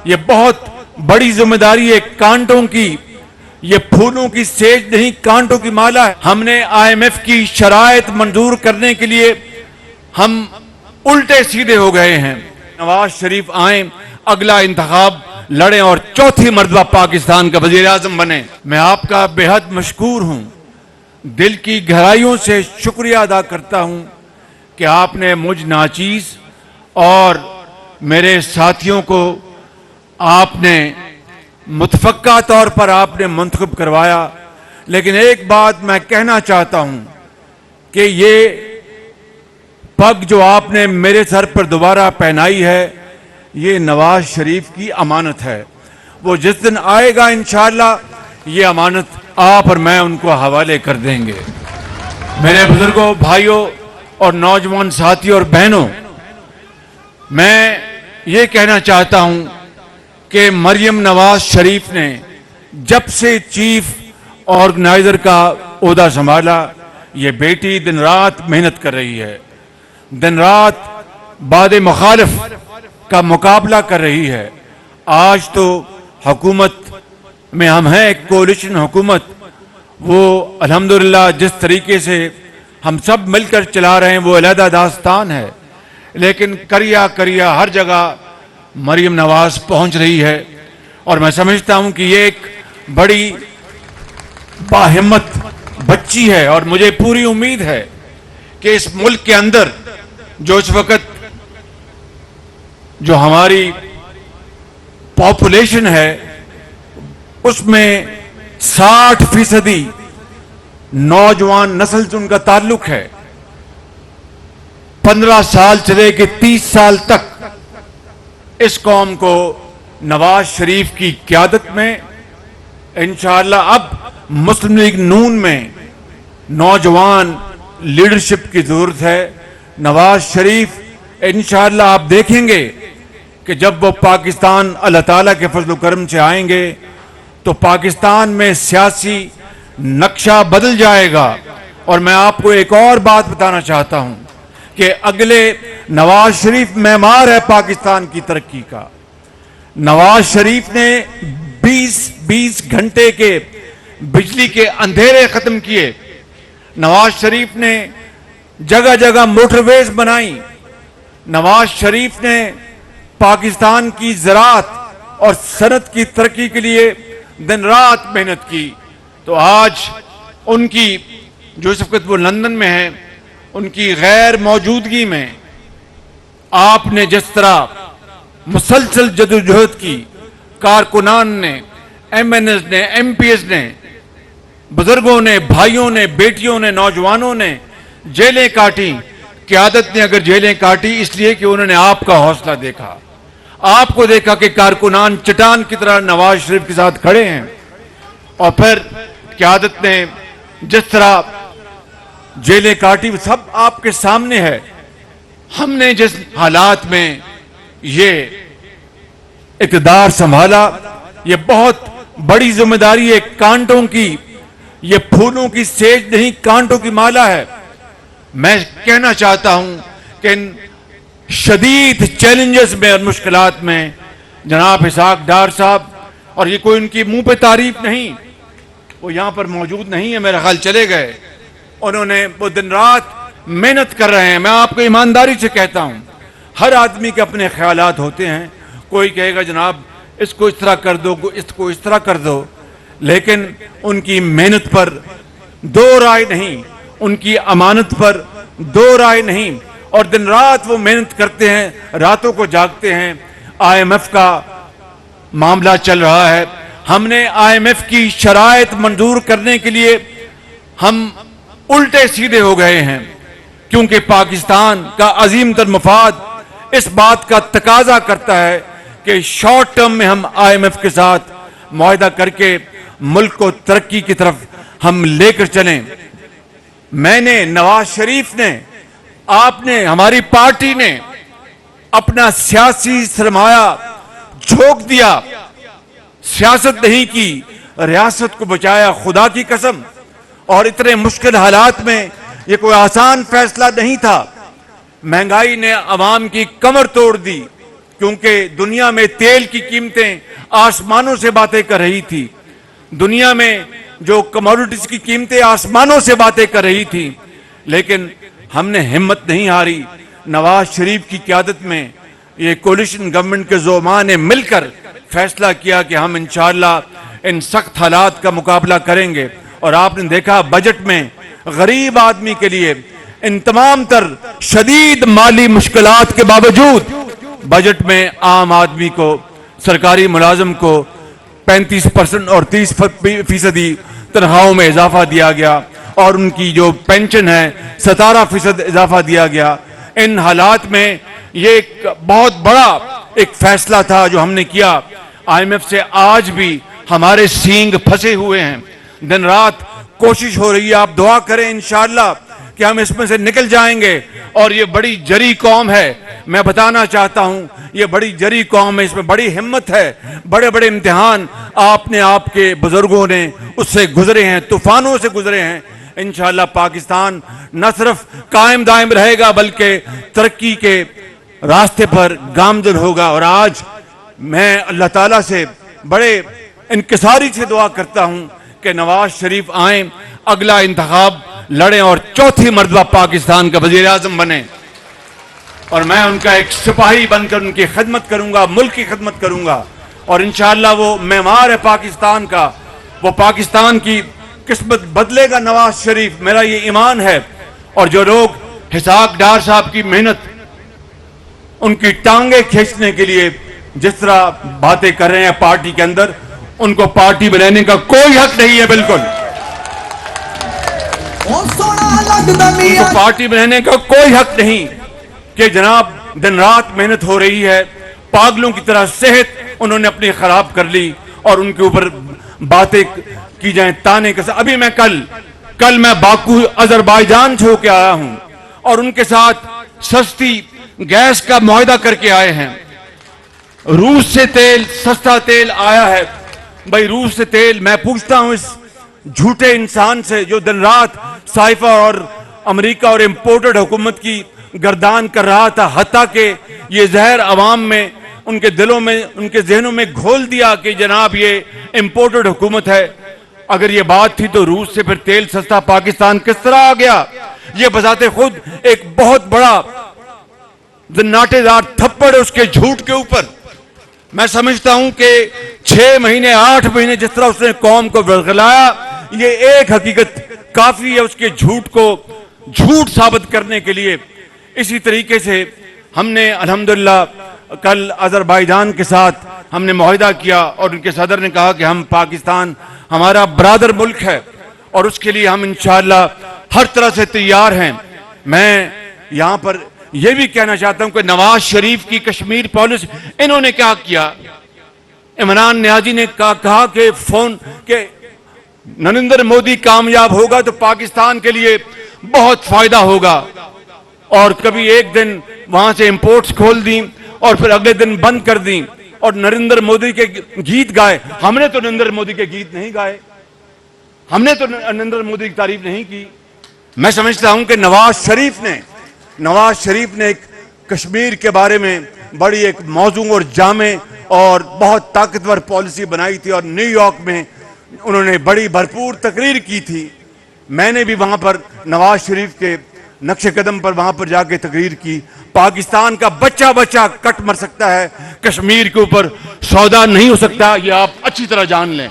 ये बहुत बड़ी जिम्मेदारी है। कांटों की, ये फूलों की सेज नहीं, कांटों की माला है। हमने IMF की शराइत मंजूर करने के लिए हम उल्टे सीधे हो गए हैं। नवाज शरीफ आए, अगला इंतखाब लड़ें और चौथी मर्तबा पाकिस्तान का वजीर आजम बने। मैं आपका बेहद मशकूर हूं, दिल की गहराइयों से शुक्रिया अदा करता हूं कि आपने मुझ नाचीज और मेरे साथियों को आपने मुतफक्का तौर पर आपने मुंतखब करवाया। लेकिन एक बात मैं कहना चाहता हूं कि ये पग जो आपने मेरे सर पर दोबारा पहनाई है, ये नवाज शरीफ की अमानत है। वो जिस दिन आएगा इंशाअल्लाह ये अमानत आप और मैं उनको हवाले कर देंगे। मेरे बुजुर्गों, भाइयों और नौजवान साथियों और बहनों, मैं ये कहना चाहता हूं कि मरियम नवाज शरीफ ने जब से चीफ ऑर्गेनाइजर का ओहदा संभाला, ये बेटी दिन रात मेहनत कर रही है, दिन रात बादे मुखालिफ का मुकाबला कर रही है। आज तो हुकूमत में हम हैं, एक कोalition हुकूमत, वो अल्हम्दुलिल्लाह जिस तरीके से हम सब मिलकर चला रहे हैं वो अलहदा दास्तान है। लेकिन करिया करिया हर जगह मरियम नवाज पहुंच रही है और मैं समझता हूं कि ये एक बड़ी बाहिम्मत बच्ची है और मुझे पूरी उम्मीद है कि इस मुल्क के अंदर जो इस वक्त जो हमारी पॉपुलेशन है उसमें 60% नौजवान नस्ल से उनका ताल्लुक है। 15 साल चले कि 30 साल तक इस कौम को नवाज शरीफ की क़यादत में इंशाअल्लाह अब मुस्लिम लीग नून में नौजवान लीडरशिप की जरूरत है। नवाज शरीफ इंशाअल्लाह आप देखेंगे कि जब वो पाकिस्तान अल्लाह ताला के फजल करम से आएंगे तो पाकिस्तान में सियासी नक्शा बदल जाएगा। और मैं आपको एक और बात बताना चाहता हूं कि अगले नवाज शरीफ मेमार है पाकिस्तान की तरक्की का। नवाज शरीफ ने 20 घंटे के बिजली के अंधेरे खत्म किए। नवाज शरीफ ने जगह जगह मोटरवेज बनाई। नवाज शरीफ ने पाकिस्तान की ज़राअत और सनत की तरक्की के लिए दिन रात मेहनत की। तो आज उनकी जो इस वक्त वो लंदन में है, उनकी गैर मौजूदगी में आपने जिस तरह मुसलसल जदोजहद की, कारकुनान ने, MNS ने, MPs ने, बुजुर्गों ने, भाइयों ने, बेटियों ने, नौजवानों ने जेलें काटी। क़यादत ने अगर जेलें काटी इसलिए कि उन्होंने आपका हौसला देखा, आपको देखा कि कारकुनान चट्टान की तरह नवाज शरीफ के साथ खड़े हैं। और फिर क़यादत ने जिस तरह जेलें काटी वो सब आपके सामने है। हमने जिस हालात में ये इक़्तिदार संभाला, ये बहुत बड़ी जिम्मेदारी है। कांटों की, ये फूलों की सेज नहीं, कांटों की माला है। मैं कहना चाहता हूं कि इन शदीद चैलेंजेस में और मुश्किलात में जनाब इसहाक डार साहब, और ये कोई उनकी मुंह पे तारीफ नहीं, वो यहां पर मौजूद नहीं है, मेरा ख्याल चले गए, उन्होंने वो दिन रात मेहनत कर रहे हैं। मैं आपको ईमानदारी से कहता हूं, हर आदमी के अपने ख्यालात होते हैं। कोई कहेगा जनाब इसको इस तरह कर दो, इसको इस तरह कर दो, लेकिन उनकी मेहनत पर दो राय नहीं, उनकी अमानत पर दो राय नहीं। और दिन रात वो मेहनत करते हैं, रातों को जागते हैं। IMF का मामला चल रहा है, हमने IMF की शराइत मंजूर करने के लिए हम उल्टे सीधे हो गए हैं, क्योंकि पाकिस्तान का अजीम तर मफाद इस बात का तकाजा करता है कि शॉर्ट टर्म में हम IMF के साथ मुआहदा करके मुल्क को तरक्की की तरफ हम लेकर चलें। मैंने, नवाज शरीफ ने, आपने, हमारी पार्टी ने अपना सियासी सरमाया झोंक दिया, सियासत नहीं की, रियासत को बचाया, खुदा की कसम। और इतने मुश्किल हालात में ये कोई आसान फैसला नहीं था। महंगाई ने अवाम की कमर तोड़ दी, क्योंकि दुनिया में तेल की कीमतें आसमानों से बातें कर रही थी, दुनिया में जो कमोडिटीज की कीमतें आसमानों से बातें कर रही थी, लेकिन हमने हिम्मत नहीं हारी। नवाज शरीफ की क़यादत में ये कोलिशन गवर्नमेंट के ज़ोमा ने मिलकर फैसला किया कि हम इंशाअल्लाह इन सख्त हालात का मुकाबला करेंगे। और आपने देखा बजट में गरीब आदमी के लिए इन तमाम तर शदीद माली मुश्किलात के बावजूद बजट में आम आदमी को, सरकारी मुलाजिम को 35% और 30% तनख्वाहों में इजाफा दिया गया और उनकी जो पेंशन है 17% इजाफा दिया गया। इन हालात में ये एक बहुत बड़ा एक फैसला था जो हमने किया। IMF से आज भी हमारे सींग फंसे हुए हैं, दिन रात कोशिश हो रही है। आप दुआ करें इंशाअल्लाह कि हम इसमें से निकल जाएंगे। और ये बड़ी जरी कौम है, मैं बताना चाहता हूं ये बड़ी जरी कौम है, इसमें बड़ी हिम्मत है। बड़े बड़े इम्तिहान आपने आपके बुजुर्गों ने उससे गुजरे हैं, तूफानों से गुजरे हैं। इंशाअल्लाह पाकिस्तान न सिर्फ कायम दायम रहेगा बल्कि तरक्की के रास्ते पर गामजन होगा। और आज मैं अल्लाह ताला से बड़े इंकिसारी से दुआ करता हूं कि नवाज शरीफ आए, अगला इंतखाब लड़ें और चौथी मर्तबा पाकिस्तान का वजीर आजम बने। और मैं उनका एक सिपाही बनकर उनकी खिदमत करूंगा, मुल्क की खिदमत करूंगा। और इंशाअल्लाह वो मेमार है पाकिस्तान का, वो पाकिस्तान की किस्मत बदलेगा नवाज शरीफ, मेरा ये ईमान है। और जो लोग हिसाक डार साहब की मेहनत, उनकी टांगे खींचने के लिए जिस तरह बातें कर रहे हैं पार्टी के अंदर, उनको पार्टी बनाने का कोई हक नहीं है। बिल्कुल उनको पार्टी बनाने का कोई हक नहीं कि जनाब दिन रात मेहनत हो रही है, पागलों की तरह सेहत उन्होंने अपनी खराब कर ली और उनके ऊपर बातें की जाए, ताने के साथ। अभी मैं कल मैं बाकू अजरबैजान से होके आया हूं और उनके साथ सस्ती गैस का मुआहदा करके आए हैं। रूस से तेल, सस्ता तेल आया है। भाई रूस से तेल, मैं पूछता हूं इस झूठे इंसान से जो दिन रात साइफा और अमेरिका और इंपोर्टेड हुकूमत की गर्दान कर रहा था, हत्ता के ये जहर अवाम में, उनके दिलों में, उनके जहनों में घोल दिया कि जनाब ये इंपोर्टेड हुकूमत है। अगर ये बात थी तो रूस से फिर तेल सस्ता पाकिस्तान किस तरह आ गया? ये बजाते खुद एक बहुत बड़ा नाटेदार थप्पड़ है उसके झूठ के ऊपर। मैं समझता हूं कि 6 महीने 8 महीने जिस तरह उसने कौम को बरगलाया, ये एक हकीकत काफी है उसके झूठ को झूठ साबित करने के लिए। इसी तरीके से हमने अल्हम्दुलिल्लाह कल अजरबैजान के साथ हमने मुआहदा किया और उनके सदर ने कहा कि हम पाकिस्तान हमारा बरादर मुल्क है और उसके लिए हम इंशाअल्लाह हर तरह से तैयार हैं। मैं यहां पर यह भी कहना चाहता हूं कि नवाज शरीफ की कश्मीर पॉलिसी, इन्होंने क्या किया? इमरान नियाजी ने कहा कि नरेंद्र मोदी कामयाब होगा तो पाकिस्तान के लिए बहुत फायदा होगा। और कभी एक दिन वहां से इंपोर्ट्स खोल दी और फिर अगले दिन बंद कर दी और नरेंद्र मोदी के गीत गाए। हमने तो नरेंद्र मोदी के गीत नहीं गाए, हमने तो नरेंद्र मोदी की तारीफ नहीं की। मैं समझता हूं कि नवाज शरीफ ने एक कश्मीर के बारे में बड़ी एक मौजूद और जामे और बहुत ताकतवर पॉलिसी बनाई थी और न्यूयॉर्क में उन्होंने बड़ी भरपूर तकरीर की थी। मैंने भी वहां पर नवाज शरीफ के नक्शे कदम पर वहां पर जाके तकरीर की। पाकिस्तान का बच्चा बच्चा कट मर सकता है, कश्मीर के ऊपर सौदा नहीं हो सकता, ये आप अच्छी तरह जान लें।